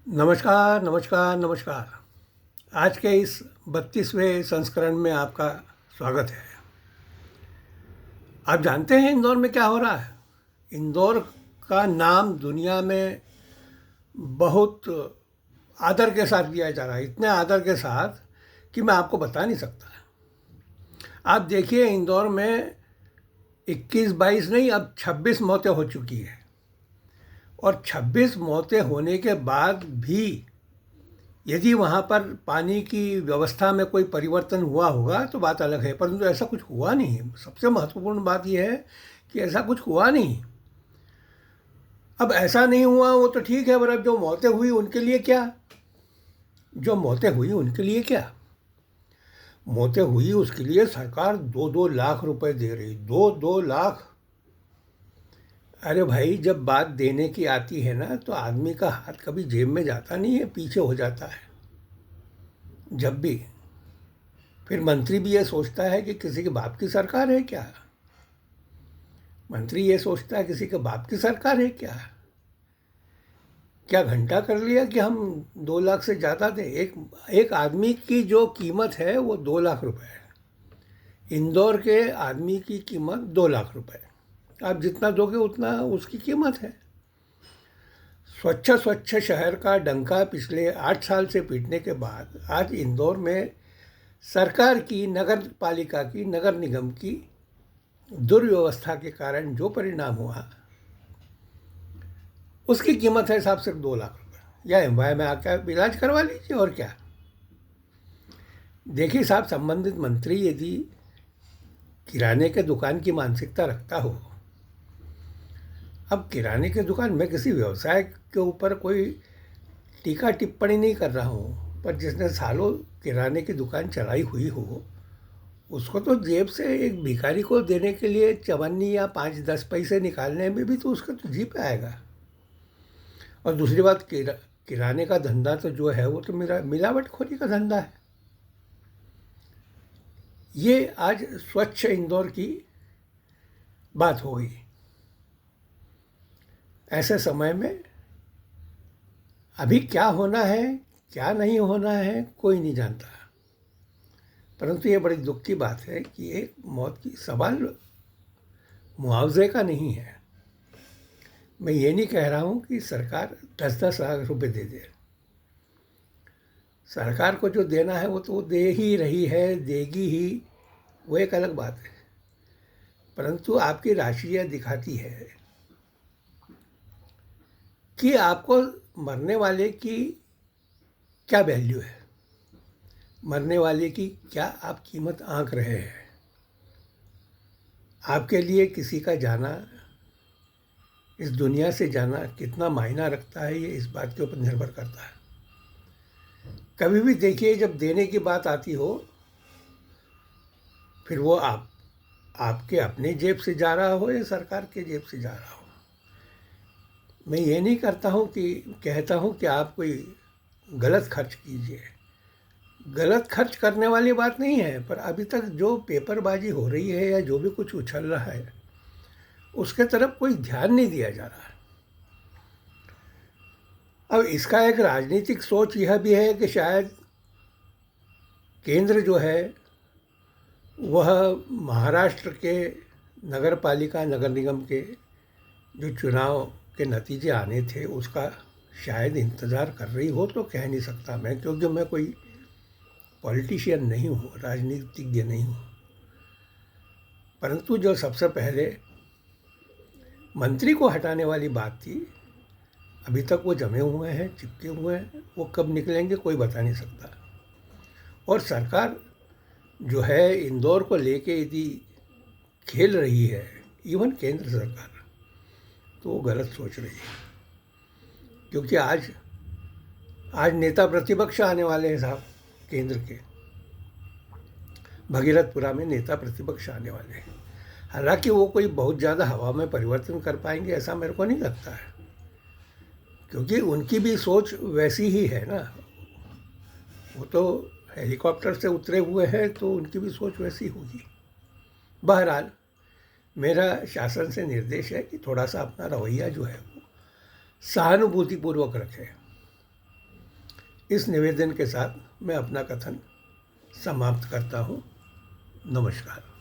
नमस्कार, नमस्कार, नमस्कार। आज के इस 32वें संस्करण में आपका स्वागत है। आप जानते हैं इंदौर में क्या हो रहा है? इंदौर का नाम दुनिया में बहुत आदर के साथ लिया जा रहा है, इतने आदर के साथ कि मैं आपको बता नहीं सकता। आप देखिए इंदौर में 21-22 नहीं, अब 26 मौतें हो चुकी हैं। और 26 मौतें होने के बाद भी यदि वहाँ पर पानी की व्यवस्था में कोई परिवर्तन हुआ होगा तो बात अलग है, परंतु ऐसा कुछ हुआ नहीं। सबसे महत्वपूर्ण बात यह है कि ऐसा कुछ हुआ नहीं। अब ऐसा नहीं हुआ वो तो ठीक है, पर अब जो मौतें हुई उनके लिए क्या? जो मौतें हुई उनके लिए क्या? मौतें हुई उसके लिए सरकार 2-2 लाख रुपए दे रही, 2-2 लाख। अरे भाई, जब बात देने की आती है ना तो आदमी का हाथ कभी जेब में जाता नहीं है, पीछे हो जाता है। जब भी फिर मंत्री भी ये सोचता है कि किसी के बाप की सरकार है क्या? मंत्री ये सोचता है किसी के बाप की सरकार है क्या? क्या घंटा कर लिया कि हम 2 लाख से ज़्यादा दें? एक एक आदमी की जो कीमत है वो 2 लाख रुपए है। इंदौर के आदमी की कीमत 2 लाख रुपए। आप जितना दोगे उतना उसकी कीमत है। स्वच्छ स्वच्छ शहर का डंका पिछले 8 साल से पीटने के बाद आज इंदौर में सरकार की, नगर पालिका की, नगर निगम की दुर्व्यवस्था के कारण जो परिणाम हुआ उसकी कीमत है साहब सिर्फ 2 लाख रुपए। या एम्बाय में आकर इलाज करवा लीजिए, और क्या। देखिए साहब, संबंधित मंत्री यदि किराने के दुकान की मानसिकता रखता हो, अब किराने की दुकान, मैं किसी व्यवसाय के ऊपर कोई टीका टिप्पणी नहीं कर रहा हूँ, पर जिसने सालों किराने की दुकान चलाई हुई हो उसको तो जेब से एक भिखारी को देने के लिए चवन्नी या 5-10 पैसे निकालने में भी तो उसका तो जी पे आएगा। और दूसरी बात, किराने का धंधा तो जो है वो तो मेरा मिलावटखोरी का धंधा है। ये आज स्वच्छ इंदौर की बात हो गई। ऐसे समय में अभी क्या होना है, क्या नहीं होना है, कोई नहीं जानता। परंतु ये बड़ी दुख की बात है कि एक मौत की सवाल मुआवजे का नहीं है। मैं ये नहीं कह रहा हूँ कि सरकार 10-10 लाख रुपए दे दे। सरकार को जो देना है वो तो वो दे ही रही है, देगी ही, वो एक अलग बात है। परंतु आपकी राशि यह दिखाती है कि आपको मरने वाले की क्या वैल्यू है, मरने वाले की क्या आप कीमत आंक रहे हैं। आपके लिए किसी का जाना, इस दुनिया से जाना कितना मायना रखता है, ये इस बात के ऊपर निर्भर करता है। कभी भी देखिए, जब देने की बात आती हो फिर वो आपके अपने जेब से जा रहा हो या सरकार के जेब से जा रहा हो। मैं ये नहीं कहता हूँ कि आप कोई गलत खर्च कीजिए। गलत खर्च करने वाली बात नहीं है, पर अभी तक जो पेपरबाजी हो रही है या जो भी कुछ उछल रहा है उसके तरफ कोई ध्यान नहीं दिया जा रहा है। अब इसका एक राजनीतिक सोच यह भी है कि शायद केंद्र जो है वह महाराष्ट्र के नगर पालिका, नगर निगम के जो चुनाव के नतीजे आने थे उसका शायद इंतज़ार कर रही हो। तो कह नहीं सकता मैं, क्योंकि मैं कोई पॉलिटिशियन नहीं हूँ, राजनीतिज्ञ नहीं हूँ। परंतु जो सबसे पहले मंत्री को हटाने वाली बात थी, अभी तक वो जमे हुए हैं, चिपके हुए हैं। वो कब निकलेंगे कोई बता नहीं सकता। और सरकार जो है इंदौर को लेके यदि खेल रही है, इवन केंद्र सरकार, तो वो गलत सोच रही है। क्योंकि आज नेता प्रतिपक्ष आने वाले हैं साहब, केंद्र के भगीरथपुरा में नेता प्रतिपक्ष आने वाले हैं। हालांकि वो कोई बहुत ज़्यादा हवा में परिवर्तन कर पाएंगे ऐसा मेरे को नहीं लगता है, क्योंकि उनकी भी सोच वैसी ही है ना। वो तो हेलीकॉप्टर से उतरे हुए हैं तो उनकी भी सोच वैसी होगी। बहरहाल, मेरा शासन से निर्देश है कि थोड़ा सा अपना रवैया जो है वो सहानुभूतिपूर्वक रखें। इस निवेदन के साथ मैं अपना कथन समाप्त करता हूँ। नमस्कार।